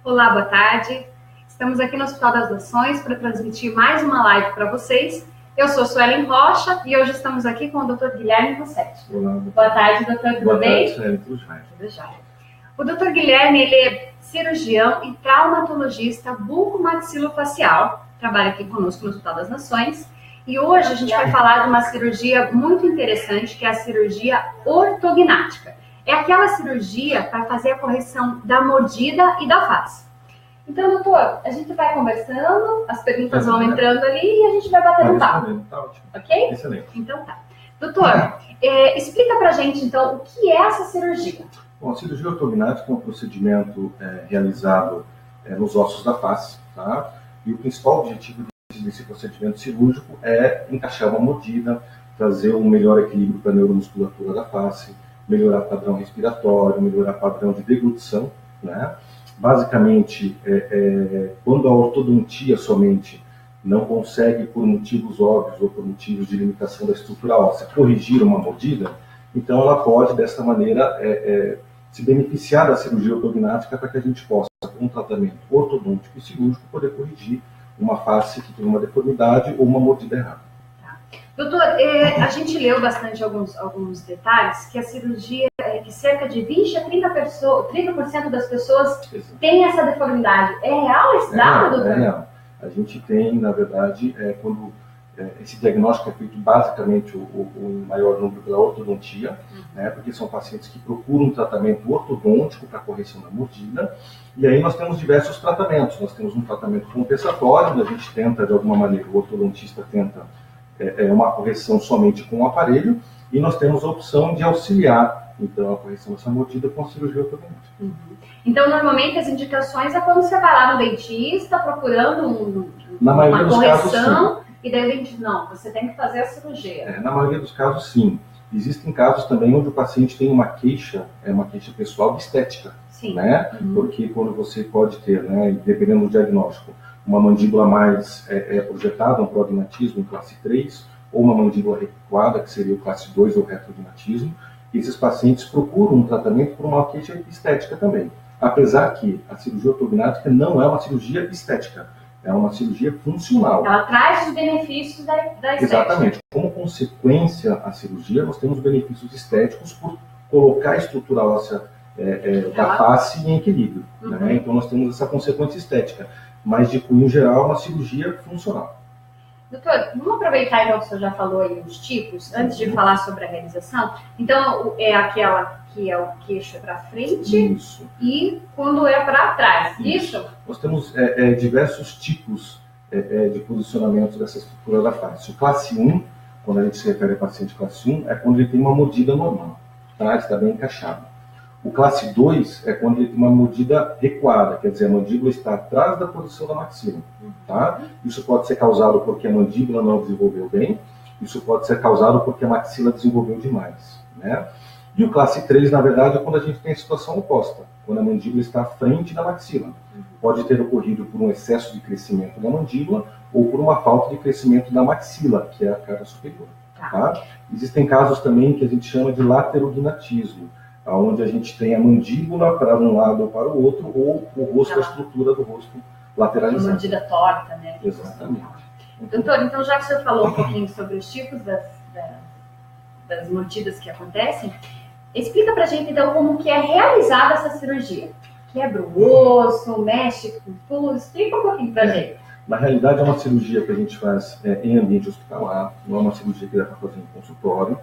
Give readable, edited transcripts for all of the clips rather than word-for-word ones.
Olá, boa tarde. Estamos aqui no Hospital das Nações para transmitir mais uma live para vocês. Eu sou Suelen Rocha e hoje estamos aqui com o Dr. Guilherme Rossetti. Olá. Boa tarde, doutor. Tudo bem? Boa tarde, tudo jóia. Tudo jóia. O Dr. Guilherme, ele é cirurgião e traumatologista bucomaxilofacial. Trabalha aqui conosco no Hospital das Nações. E hoje a gente vai falar de uma cirurgia muito interessante, que é a cirurgia ortognática. É aquela cirurgia para fazer a correção da mordida e da face. Então, doutor, a gente vai conversando, as perguntas vão entrando ali e a gente vai batendo papo. Tá ótimo. Ok? Excelente. Então tá. Doutor, explica pra gente então o que é essa cirurgia. Bom, a cirurgia ortognática é um procedimento realizado nos ossos da face, tá? E o principal objetivo desse procedimento cirúrgico é encaixar uma mordida, trazer um melhor equilíbrio para a neuromusculatura da face, melhorar o padrão respiratório, melhorar o padrão de deglutição, né? Basicamente, quando a ortodontia somente não consegue, por motivos óbvios ou por motivos de limitação da estrutura óssea, corrigir uma mordida, então ela pode, dessa maneira, se beneficiar da cirurgia ortognática para que a gente possa, com um tratamento ortodôntico e cirúrgico, poder corrigir uma face que tem uma deformidade ou uma mordida errada. Doutor, a gente leu bastante alguns detalhes, que a cirurgia, que cerca de 20 a 30% das pessoas têm essa deformidade. É real esse dado, doutor? É real. A gente tem, na verdade, quando esse diagnóstico é feito basicamente o maior número pela ortodontia, né, porque são pacientes que procuram um tratamento ortodôntico para correção da mordida, e aí nós temos diversos tratamentos. Nós temos um tratamento compensatório, onde a gente tenta, de alguma maneira, o ortodontista tenta uma correção somente com o aparelho, e nós temos a opção de auxiliar, então, a correção dessa mordida com a cirurgia ortognática. Então, normalmente, as indicações é quando você vai lá no dentista procurando uma correção, e daí o dentista, não, você tem que fazer a cirurgia. Na maioria dos casos, sim. Existem casos também onde o paciente tem uma queixa pessoal de estética, né? Porque quando você pode ter, né, dependendo do diagnóstico, uma mandíbula mais projetada, um prognatismo em classe 3, ou uma mandíbula recuada, que seria o classe 2 ou retrognatismo, esses pacientes procuram um tratamento por uma queixa estética também. Apesar que a cirurgia ortognática não é uma cirurgia estética, é uma cirurgia funcional. Ela traz os benefícios da estética. Exatamente. Como consequência à cirurgia, nós temos benefícios estéticos por colocar a estrutura óssea da face em equilíbrio. Né? Então nós temos essa consequência estética. Mas de cunho geral, é uma cirurgia funcional. Doutor, vamos aproveitar então que o senhor já falou aí os tipos, antes de falar sobre a realização. Então, é aquela que é o queixo para frente. Isso. E quando é para trás, isso? Nós temos diversos tipos de posicionamento dessa estrutura da face. O classe 1, quando a gente se refere a paciente classe 1, é quando ele tem uma mordida normal, tá? Está bem encaixado. O classe 2 é quando ele tem uma mordida recuada, quer dizer, a mandíbula está atrás da posição da maxila. Tá? Isso pode ser causado porque a mandíbula não desenvolveu bem, isso pode ser causado porque a maxila desenvolveu demais. Né? E o classe 3, na verdade, é quando a gente tem a situação oposta, quando a mandíbula está à frente da maxila. Pode ter ocorrido por um excesso de crescimento da mandíbula ou por uma falta de crescimento da maxila, que é a cara superior. Tá? Existem casos também que a gente chama de laterognatismo, onde a gente tem a mandíbula para um lado ou para o outro, ou o rosto, a estrutura do rosto lateralizada. Uma mordida torta, né? Exatamente. Doutor, então já que o senhor falou um pouquinho sobre os tipos das mordidas que acontecem, explica pra gente então como que é realizada essa cirurgia. Quebra o osso, mexe com tudo, explica um pouquinho pra gente. Na realidade é uma cirurgia que a gente faz em ambiente hospitalar, não é uma cirurgia que dá para fazer em consultório.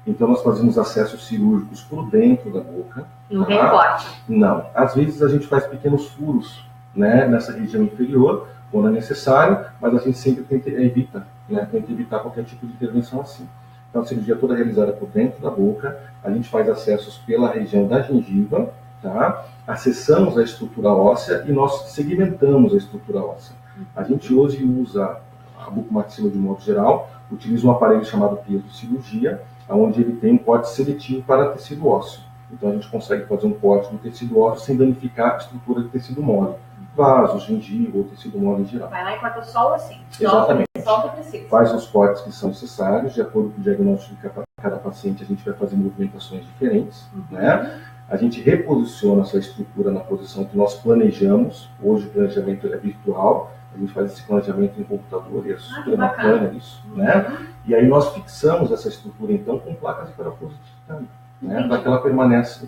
Então nós fazemos acessos cirúrgicos por dentro da boca. Não tem corte? Não. Às vezes a gente faz pequenos furos, né, nessa região inferior, quando é necessário, mas a gente sempre tenta evitar qualquer tipo de intervenção assim. Então a cirurgia toda é realizada por dentro da boca, a gente faz acessos pela região da gengiva, tá? Acessamos a estrutura óssea e nós segmentamos a estrutura óssea. A gente hoje usa a bucomaxila de modo geral, utiliza um aparelho chamado piezocirurgia, onde ele tem um corte seletivo para tecido ósseo. Então a gente consegue fazer um corte no tecido ósseo sem danificar a estrutura de tecido mole. Vaso, gengiva ou tecido mole em geral. Vai lá e corta só o assim. Exatamente. Solta o tecido. Faz os cortes que são necessários, de acordo com o diagnóstico de cada paciente, a gente vai fazer movimentações diferentes, né? a gente reposiciona essa estrutura na posição que nós planejamos. Hoje o planejamento é virtual, a gente faz esse planejamento em computador, e é super bacana isso, né? E aí nós fixamos essa estrutura, então, com placas de parafuso de titânio, né? Para que ela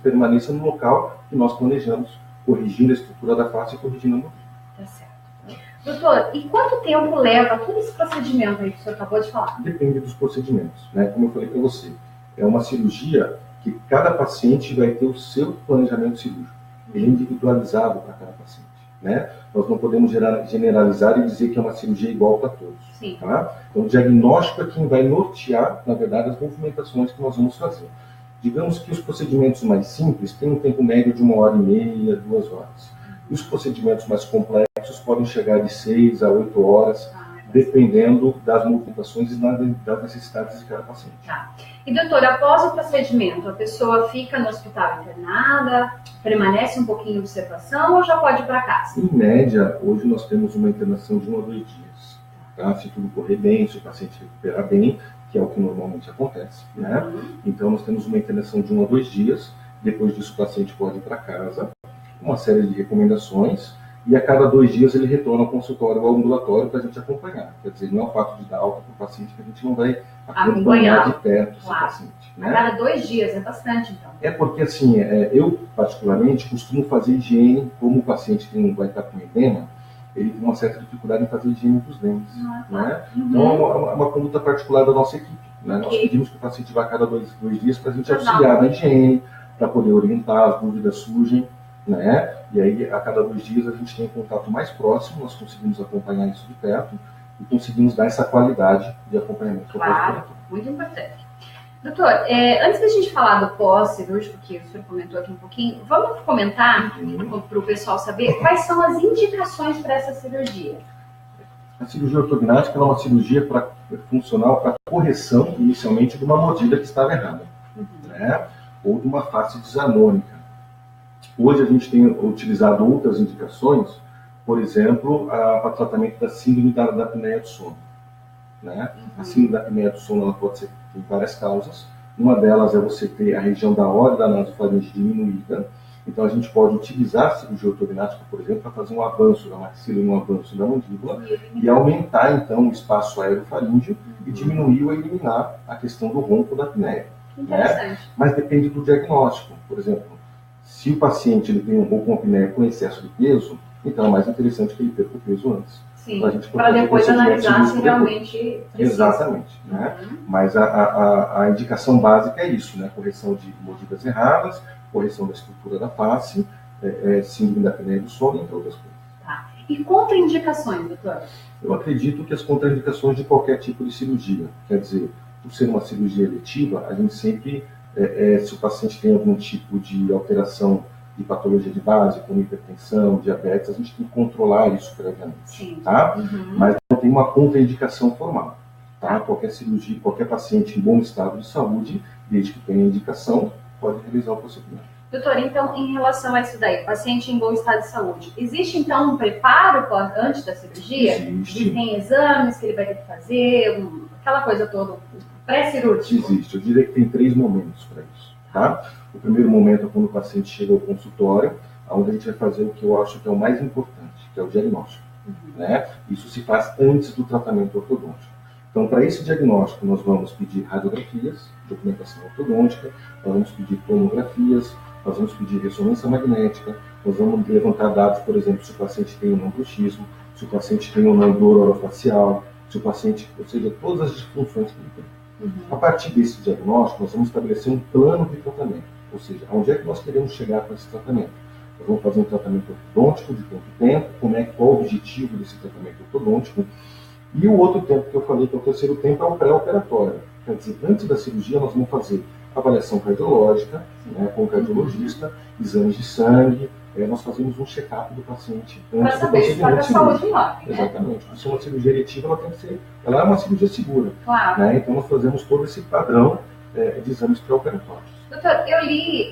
permaneça no local que nós planejamos, corrigindo a estrutura da face e corrigindo a mordida. Tá certo. Doutor, e quanto tempo leva todo esse procedimento aí que o senhor acabou de falar? Depende dos procedimentos, né? Como eu falei para você, é uma cirurgia que cada paciente vai ter o seu planejamento cirúrgico. Ele é individualizado para cada paciente, né? Nós não podemos generalizar e dizer que é uma cirurgia igual para todos. Sim. Tá? Então, o diagnóstico é quem vai nortear, na verdade, as movimentações que nós vamos fazer. Digamos que os procedimentos mais simples têm um tempo médio de 1h30, 2 horas. E os procedimentos mais complexos podem chegar de 6 a 8 horas, dependendo das movimentações e das necessidades de cada paciente. Tá. E doutor, após o procedimento, a pessoa fica no hospital internada, permanece um pouquinho em observação ou já pode ir para casa? Em média, hoje nós temos uma internação de 1 a 2 dias. Tá? Se tudo correr bem, se o paciente recuperar bem, que é o que normalmente acontece, né? Então nós temos uma internação de 1 a 2 dias, depois disso o paciente pode ir para casa, uma série de recomendações, e a cada 2 dias ele retorna ao consultório ou ao ambulatório para a gente acompanhar. Quer dizer, não é o fato de dar alta para o paciente que a gente não vai acompanhar de perto esse paciente. Né? A cada 2 dias é bastante, então. É porque, assim, eu particularmente costumo fazer higiene, como o paciente que vai estar com edema, ele tem uma certa dificuldade em fazer higiene dos dentes. Né? Então é uma conduta particular da nossa equipe. Né? Nós pedimos que o paciente vá a cada 2 dias para a gente auxiliar na higiene, para poder orientar, as dúvidas surgem. Né? E aí, a cada 2 dias, a gente tem um contato mais próximo, nós conseguimos acompanhar isso de perto e conseguimos dar essa qualidade de acompanhamento. Claro, muito importante. Doutor, antes da gente falar do pós-cirúrgico, que o senhor comentou aqui um pouquinho, vamos comentar para o pessoal saber quais são as indicações para essa cirurgia. A cirurgia ortognática é uma cirurgia funcional para correção, inicialmente, de uma mordida que estava errada, né? Ou de uma face desarmônica. Hoje a gente tem utilizado outras indicações, por exemplo, para tratamento da síndrome da apneia do sono. Né? A síndrome da apneia do sono ela pode ter várias causas. Uma delas é você ter a região da óreo da nasofaringe diminuída. Então a gente pode utilizar a cirurgia ortognática, por exemplo, para fazer um avanço da maxila e um avanço da mandíbula e aumentar então o espaço aerofaríngeo e diminuir ou eliminar a questão do ronco da apneia. Né? Mas depende do diagnóstico. Por exemplo, se o paciente ele tem um ronco com apneia com excesso de peso, então é mais interessante que ele perca o peso antes. Sim, para depois analisar se realmente precisa. Exatamente. Né? Mas a indicação básica é isso, né? Correção de mordidas erradas, correção da estrutura da face, síndrome da apneia do sono, entre outras coisas. Tá. E contraindicações, doutor? Eu acredito que as contraindicações de qualquer tipo de cirurgia, quer dizer, por ser uma cirurgia eletiva, a gente sempre, se o paciente tem algum tipo de alteração de patologia de base, como hipertensão, diabetes, a gente tem que controlar isso previamente, tá? Mas não tem uma contraindicação formal, tá? Qualquer cirurgia, qualquer paciente em bom estado de saúde, desde que tenha indicação, pode realizar o procedimento. Doutor, então, em relação a isso daí, paciente em bom estado de saúde, existe então um preparo antes da cirurgia? Existe. Tem exames que ele vai ter que fazer, aquela coisa toda, pré-cirúrgico? Existe, eu diria que tem 3 momentos para isso, tá? O primeiro momento é quando o paciente chega ao consultório, onde a gente vai fazer o que eu acho que é o mais importante, que é o diagnóstico. Né? Isso se faz antes do tratamento ortodôntico. Então, para esse diagnóstico, nós vamos pedir radiografias, documentação ortodôntica, nós vamos pedir tomografias, nós vamos pedir ressonância magnética, nós vamos levantar dados, por exemplo, se o paciente tem ou não bruxismo, se o paciente tem ou não dor orofacial, se o paciente, ou seja, todas as disfunções que ele tem. A partir desse diagnóstico, nós vamos estabelecer um plano de tratamento. Ou seja, onde é que nós queremos chegar com esse tratamento? Nós vamos fazer um tratamento ortodôntico de quanto tempo, qual o objetivo desse tratamento ortodôntico. E o outro tempo que eu falei, que é o terceiro tempo, é o pré-operatório. Quer dizer, antes da cirurgia nós vamos fazer avaliação cardiológica, né, com o cardiologista, exames de sangue, nós fazemos um check-up do paciente antes do procedimento cirúrgico. Exatamente. Por ser uma cirurgia eletiva, ela é uma cirurgia segura. Claro. Né? Então nós fazemos todo esse padrão de exames pré-operatórios. Doutor, eu li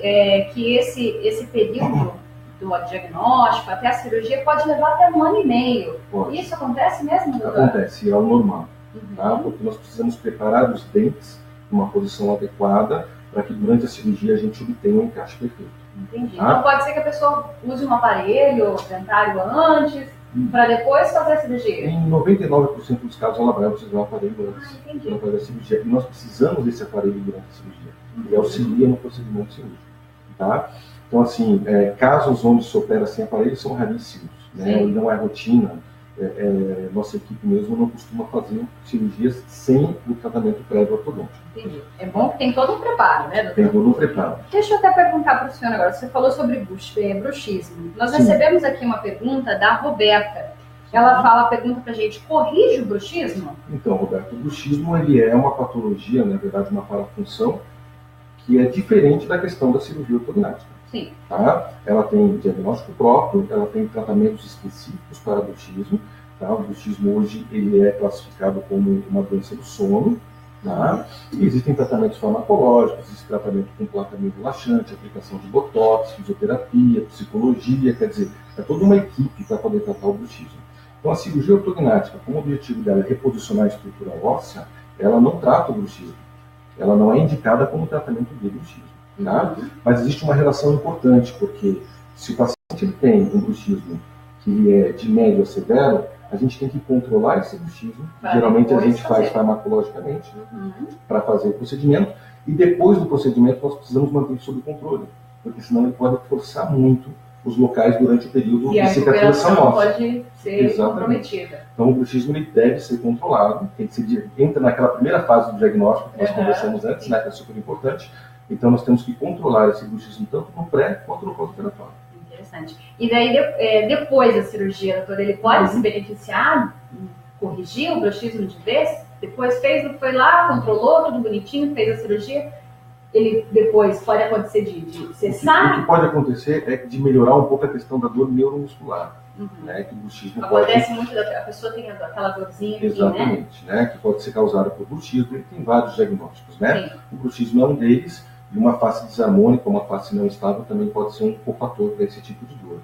que esse período do diagnóstico até a cirurgia pode levar até 1 ano e meio. Pode. Isso acontece mesmo, doutor? Acontece, é o normal. Tá? Porque nós precisamos preparar os dentes numa posição adequada para que durante a cirurgia a gente obtenha um encaixe perfeito. Entendi. Tá? Então pode ser que a pessoa use um aparelho dentário antes, para depois fazer a cirurgia? Em 99% dos casos ela vai precisar de um aparelho antes de fazer a cirurgia. E nós precisamos desse aparelho durante a cirurgia. Ele auxilia no procedimento cirúrgico. Tá? Então, assim, casos onde se opera sem aparelho são raríssimos. Né? E não é rotina. Nossa equipe mesmo não costuma fazer cirurgias sem o tratamento prévio ortodôntico. Entendi. É bom que tem todo um preparo, né, doutor? Tem todo um preparo. Deixa eu até perguntar para o senhor agora. Você falou sobre bruxismo. Nós recebemos aqui uma pergunta da Roberta. Ela pergunta para a gente, corrige o bruxismo? Então, Roberto, o bruxismo ele é uma patologia, na verdade, uma parafunção, que é diferente da questão da cirurgia ortognática. Sim. Tá? Ela tem diagnóstico próprio, ela tem tratamentos específicos para bruxismo. Tá? O bruxismo hoje ele é classificado como uma doença do sono. Tá? E existem tratamentos farmacológicos, existe tratamento com placa-mento relaxante, aplicação de botox, fisioterapia, psicologia, quer dizer, é toda uma equipe para poder tratar o bruxismo. Então a cirurgia ortognática, como o objetivo dela é reposicionar a estrutura óssea, ela não trata o bruxismo. Ela não é indicada como tratamento de bruxismo. Tá? Mas existe uma relação importante, porque se o paciente tem um bruxismo que é de médio a severo, a gente tem que controlar esse bruxismo. Geralmente a gente faz farmacologicamente para fazer o procedimento, e depois do procedimento nós precisamos manter sob controle, porque senão ele pode forçar muito os locais durante o período de cicatrização óssea. Pode ser comprometida. Então o bruxismo ele deve ser controlado, tem que ser, entra naquela primeira fase do diagnóstico que nós conversamos antes, né, que é super importante. Então nós temos que controlar esse bruxismo tanto no pré quanto no pós-operatório. Interessante. E daí, depois da cirurgia, doutor, ele pode se beneficiar, corrigir o bruxismo de vez? Depois foi lá, controlou, tudo bonitinho, fez a cirurgia, ele depois pode acontecer de cessar? O que pode acontecer é de melhorar um pouco a questão da dor neuromuscular. Né, que o bruxismo acontece muito, a pessoa tem aquela dorzinha aqui, exatamente, né, que pode ser causada por bruxismo. Ele tem vários diagnósticos, né? Sim. O bruxismo é um deles, e uma face desarmônica, uma face não estável também pode ser um cofator para esse tipo de dor.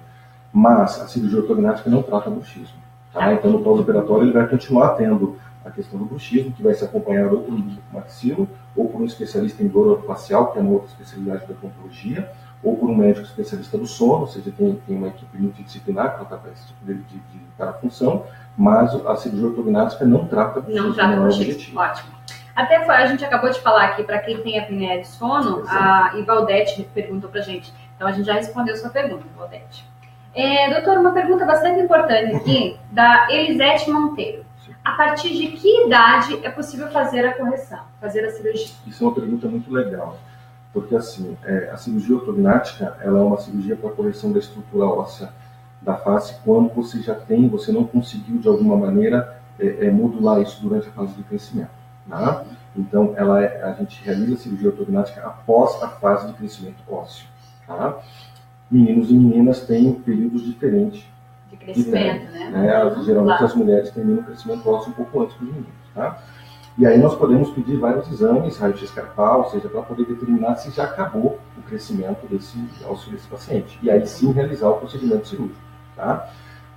Mas a cirurgia ortognática não trata bruxismo. Tá? Então no pós-operatório ele vai continuar tendo a questão do bruxismo, que vai ser acompanhado ou por um maxilo, ou por um especialista em dor orofacial, que é uma outra especialidade da odontologia, ou por um médico especialista do sono, ou seja, tem uma equipe multidisciplinar para tratar esse tipo de parafunção, mas a cirurgia ortognática não trata bruxismo. Não trata bruxismo, ótimo. Até a gente acabou de falar aqui, para quem tem apneia de sono, a Ivaldete perguntou para a gente. Então a gente já respondeu sua pergunta, Ivaldete. Doutor, uma pergunta bastante importante aqui, da Elisete Monteiro. A partir de que idade é possível fazer a correção, fazer a cirurgia? Isso é uma pergunta muito legal. Porque assim, a cirurgia ortognática, ela é uma cirurgia para correção da estrutura óssea da face quando você não conseguiu de alguma maneira modular isso durante a fase de crescimento. Tá? Então a gente realiza a cirurgia ortognática após a fase de crescimento ósseo. Tá? Meninos e meninas têm períodos diferentes de crescimento, né? Geralmente as mulheres terminam o crescimento ósseo um pouco antes que os meninos. Tá? E aí nós podemos pedir vários exames, raio-x carpal, ou seja, para poder determinar se já acabou o crescimento desse ósseo desse paciente. E aí sim realizar o procedimento cirúrgico. Tá?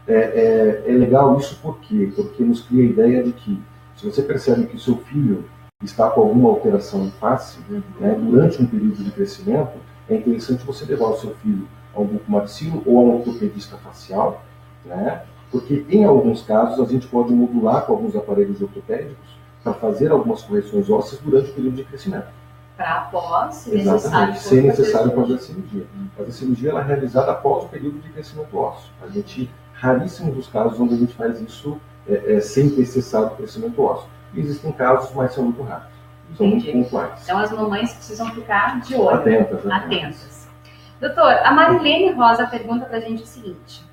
É legal isso por quê? Porque nos cria a ideia de que se você percebe que o seu filho está com alguma alteração em face, né, durante um período de crescimento, é interessante você levar o seu filho a um bucomaxilo ou a um ortopedista facial, né, porque em alguns casos a gente pode modular com alguns aparelhos ortopédicos para fazer algumas correções ósseas durante o período de crescimento. Para após, se necessário fazer a cirurgia. Mas a cirurgia ela é realizada após o período de crescimento ósseo. Raríssimos os casos onde a gente faz isso sem ter cessado o crescimento ósseo. E existem casos, mas são muito raros. São muito pontuais. Então as mamães precisam ficar de olho. Atentas. Doutor, a Marilene Rosa pergunta para a gente o seguinte.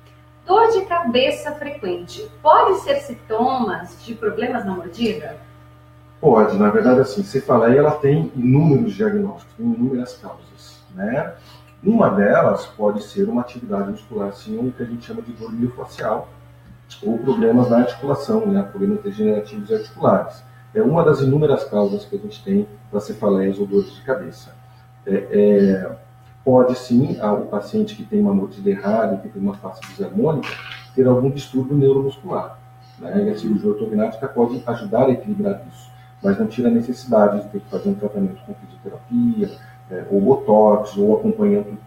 Dor de cabeça frequente pode ser sintomas de problemas na mordida? Pode, na verdade, assim, cefaleia ela tem inúmeros diagnósticos, tem inúmeras causas, né? Uma delas pode ser uma atividade muscular, sim, o que a gente chama de dor miofascial, ou problemas na articulação, né? Problemas degenerativos articulares. É uma das inúmeras causas que a gente tem para cefaleias ou dores de cabeça. Pode sim, o paciente que tem uma mordida errada, que tem uma face desarmônica, ter algum distúrbio neuromuscular, né? E a cirurgia ortognática pode ajudar a equilibrar isso, mas não tira a necessidade de ter que fazer um tratamento com fisioterapia, ou botox, ou acompanhamento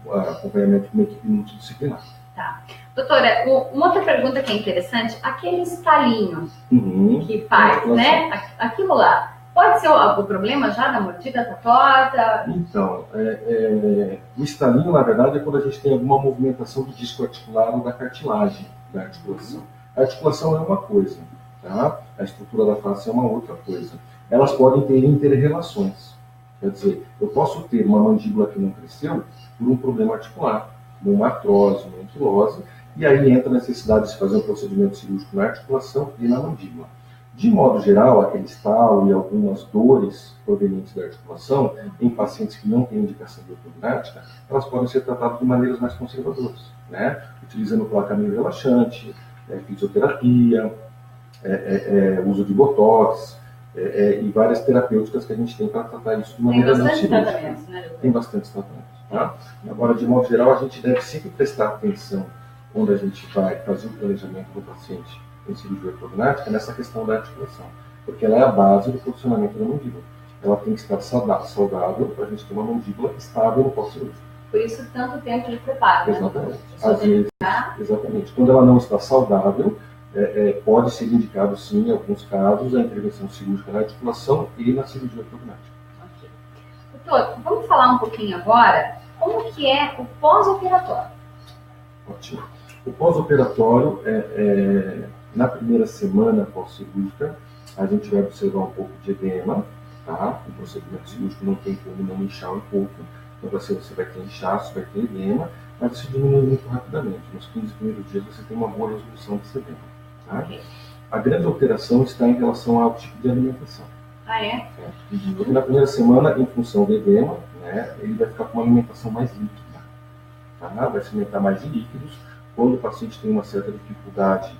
com uma equipe multidisciplinar. Tá. Doutora, uma outra pergunta que é interessante, aquele estalinho que faz, né? Aquilo lá, pode ser o problema já da mordida da torta? Então, o estalinho, na verdade, é quando a gente tem alguma movimentação do disco articular ou da cartilagem da articulação. A articulação é uma coisa, tá? A estrutura da face é uma outra coisa. Elas podem ter inter-relações. Quer dizer, eu posso ter uma mandíbula que não cresceu por um problema articular, uma artrose, uma anquilose, e aí entra a necessidade de se fazer um procedimento cirúrgico na articulação e na mandíbula. De modo geral, aquele estalo e algumas dores provenientes da articulação, em pacientes que não têm indicação de ortognática, elas podem ser tratadas de maneiras mais conservadoras, né? Utilizando placamento relaxante, fisioterapia, uso de botox, e várias terapêuticas que a gente tem para tratar isso de maneira não cirúrgica. Tem bastante tratamentos. Tá? Agora, de modo geral, a gente deve sempre prestar atenção quando a gente vai fazer o planejamento do paciente em cirurgia ortognática nessa questão da articulação, porque ela é a base do funcionamento da mandíbula. Ela tem que estar saudável para a gente ter uma mandíbula estável no pós-cirúrgico. Por isso, tanto tempo de preparo. Exatamente. Às vezes, exatamente. Quando ela não está saudável, pode ser indicado, sim, em alguns casos, a intervenção cirúrgica na articulação e na cirurgia ortognática. Ok. Doutor, vamos falar um pouquinho agora como que é o pós-operatório. Ótimo. O pós-operatório, na primeira semana pós-cirúrgica, a gente vai observar um pouco de edema, tá? O procedimento cirúrgico não tem como não inchar um pouco, então você vai ter inchaço, vai ter edema, mas isso diminui muito rapidamente. Nos 15 primeiros dias você tem uma boa resolução desse edema. Tá? Okay. A grande alteração está em relação ao tipo de alimentação. Ah, é? Porque na primeira semana, em função do edema, né, ele vai ficar com uma alimentação mais líquida. Tá? Vai se alimentar mais de líquidos. Quando o paciente tem uma certa dificuldade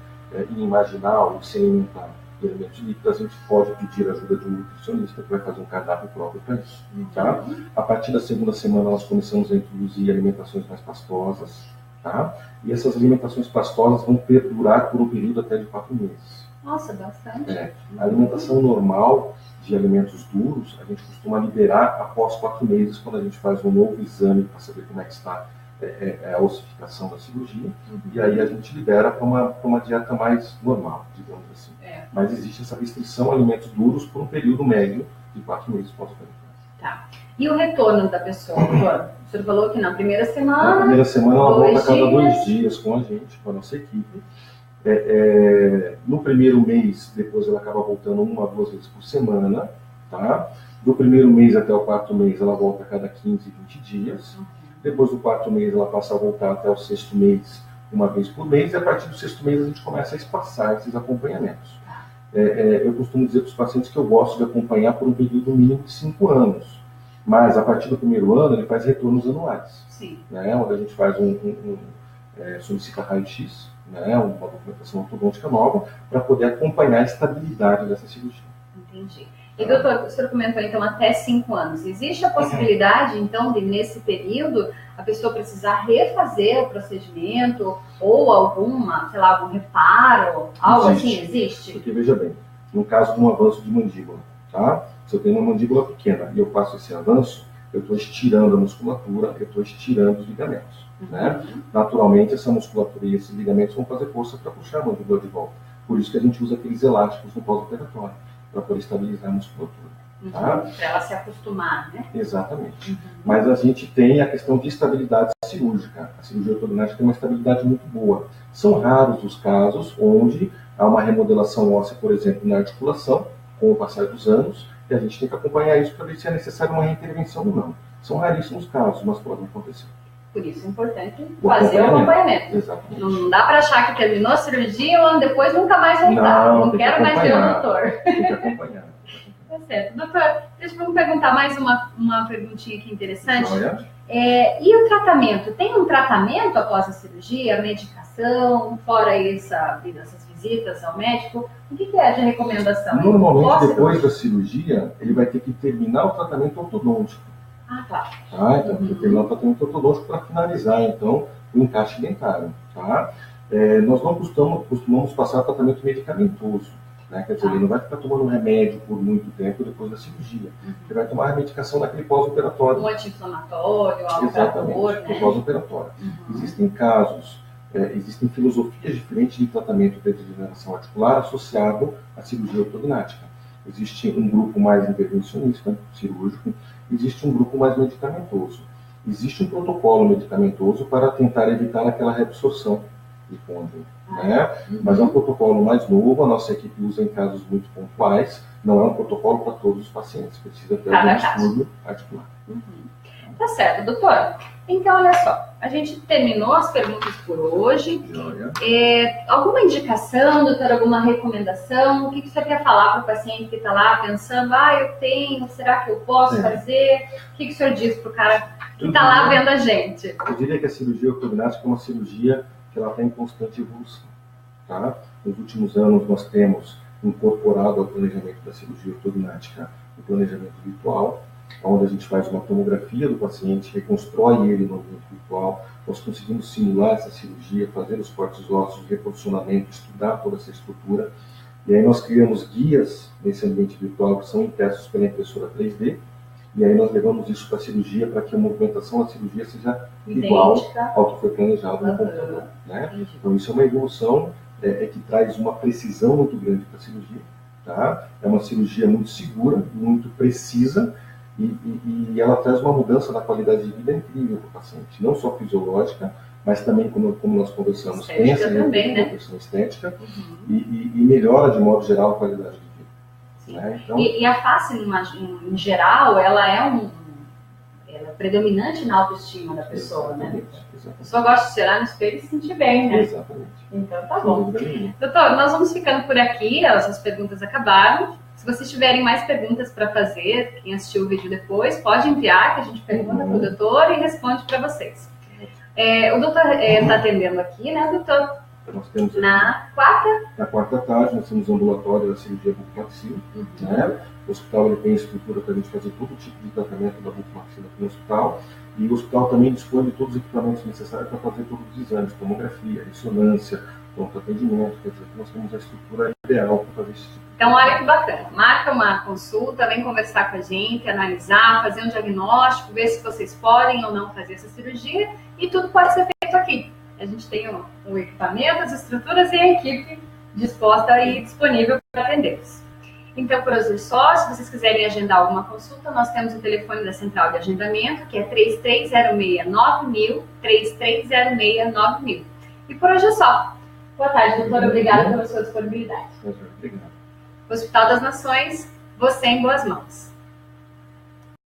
em imaginar ou se alimentar de alimentos líquidos, a gente pode pedir a ajuda de um nutricionista que vai fazer um cardápio próprio para isso. Tá? A partir da segunda semana, nós começamos a introduzir alimentações mais pastosas. Tá? E essas alimentações pastosas vão perdurar por um período até de 4 meses. Nossa, bastante. A alimentação normal de alimentos duros, a gente costuma liberar após 4 meses, quando a gente faz um novo exame para saber como é que está a ossificação da cirurgia. E aí a gente libera para uma dieta mais normal, digamos assim. Mas existe essa restrição a alimentos duros por um período médio de 4 meses pós-operatório. Tá. E o retorno da pessoa, doutor? O senhor falou que na primeira semana... Na primeira semana ela volta a cada 2 dias com a gente, com a nossa equipe. No primeiro mês, depois ela acaba voltando 1 a 2 vezes por semana. Tá? Do primeiro mês até o 4º mês, ela volta a cada 15, 20 dias. Depois do 4º mês, ela passa a voltar até o 6º mês, 1 vez por mês. E a partir do 6º mês, a gente começa a espaçar esses acompanhamentos. Eu costumo dizer para os pacientes que eu gosto de acompanhar por um período mínimo de 5 anos. Mas, a partir do primeiro ano, ele faz retornos anuais. Sim. Né, onde a gente faz solicita raio-x, né, uma documentação ortodôntica nova, para poder acompanhar a estabilidade dessa cirurgia. Entendi. E, doutor, o senhor comentou, então, até 5 anos. Existe a possibilidade, então, de, nesse período, a pessoa precisar refazer o procedimento ou algum reparo, algo assim, existe? Porque, veja bem, no caso de um avanço de mandíbula, tá? Se eu tenho uma mandíbula pequena e eu faço esse avanço, eu estou estirando a musculatura, eu estou estirando os ligamentos. Né? Naturalmente, essa musculatura e esses ligamentos vão fazer força para puxar a mandíbula de volta. Por isso que a gente usa aqueles elásticos no pós-operatório, para poder estabilizar a musculatura. Tá? Para ela se acostumar, né? Exatamente. Mas a gente tem a questão de estabilidade cirúrgica. A cirurgia ortognática tem uma estabilidade muito boa. São raros os casos onde há uma remodelação óssea, por exemplo, na articulação, com o passar dos anos, e a gente tem que acompanhar isso para ver se é necessário uma reintervenção ou não. São raríssimos casos, mas podem acontecer. Por isso é importante fazer o acompanhamento. Exatamente. Não dá para achar que terminou a cirurgia, um ano depois nunca mais voltar. Não quero mais ver o doutor. Tem que acompanhar. Tá certo. Doutor, deixa eu perguntar mais uma perguntinha aqui interessante. E o tratamento? Tem um tratamento após a cirurgia? Medicação? Fora essas visitas ao médico? O que é de recomendação? Normalmente, depois da cirurgia, ele vai ter que terminar o tratamento ortodôntico. Tá. Então, tem que terminar o tratamento ortodôntico para finalizar, então, o encaixe dentário. Tá? Nós não costumamos passar tratamento medicamentoso. Né? Quer dizer, ele não vai ficar tomando remédio por muito tempo depois da cirurgia. Ele vai tomar a medicação naquele pós-operatório. Um anti-inflamatório, algo exatamente, né? Pós-operatório. Existem casos, existem filosofias diferentes de tratamento de degeneração articular associado à cirurgia ortognática. Existe um grupo mais intervencionista, cirúrgico, existe um grupo mais medicamentoso. Existe um protocolo medicamentoso para tentar evitar aquela reabsorção de côndilo, né? Mas é um protocolo mais novo, a nossa equipe usa em casos muito pontuais, não é um protocolo para todos os pacientes, precisa ter algum distúrbio articular. Tá certo, doutor. Então, olha só, a gente terminou as perguntas por hoje. Alguma indicação, doutor, alguma recomendação? O que o senhor quer falar para o paciente que está lá pensando, eu tenho, será que eu posso fazer? O que o senhor diz para o cara que está lá vendo a gente? Eu diria que a cirurgia ortognática é uma cirurgia que ela está em constante evolução. Tá? Nos últimos anos nós temos incorporado ao planejamento da cirurgia ortognática o planejamento virtual, onde a gente faz uma tomografia do paciente, reconstrói ele no ambiente virtual, nós conseguimos simular essa cirurgia, fazer os cortes ósseos, reposicionamento, estudar toda essa estrutura, e aí nós criamos guias nesse ambiente virtual que são impressos pela impressora 3D, e aí nós levamos isso para a cirurgia para que a movimentação da cirurgia seja igual ao que foi planejado no computador. Né? Então isso é uma evolução que traz uma precisão muito grande para a cirurgia. Tá? É uma cirurgia muito segura, muito precisa, e ela traz uma mudança na qualidade de vida incrível para o paciente, não só fisiológica, mas também, como nós conversamos, tem essa repercussão estética e melhora de modo geral a qualidade de vida. Né? Então, e a face, em geral, ela é predominante na autoestima da pessoa, né? A pessoa gosta de se olhar no espelho e se sentir bem, né? Exatamente. Então tá bom. Doutor, nós vamos ficando por aqui, as perguntas acabaram. Se vocês tiverem mais perguntas para fazer, quem assistiu o vídeo depois, pode enviar, que a gente pergunta para o doutor e responde para vocês. O doutor está atendendo aqui, né, doutor? Nós temos na quarta tarde, nós temos o ambulatório da cirurgia bucomaxila. Né? O hospital ele tem estrutura para a gente fazer todo tipo de tratamento da bucomaxila aqui no hospital. E o hospital também dispõe de todos os equipamentos necessários para fazer todos os exames, tomografia, ressonância, pronto atendimento. Quer dizer, nós temos a estrutura ideal para fazer esse tipo. Então, olha que bacana. Marca uma consulta, vem conversar com a gente, analisar, fazer um diagnóstico, ver se vocês podem ou não fazer essa cirurgia. E tudo pode ser feito aqui. A gente tem o equipamento, as estruturas e a equipe disposta e disponível para atendê-los. Então, por hoje é só. Se vocês quiserem agendar alguma consulta, nós temos o telefone da central de agendamento, que é 3306-9000, 3306-9000. E por hoje é só. Boa tarde, doutor. Obrigada pela sua disponibilidade. Obrigado. Hospital das Nações, você em boas mãos.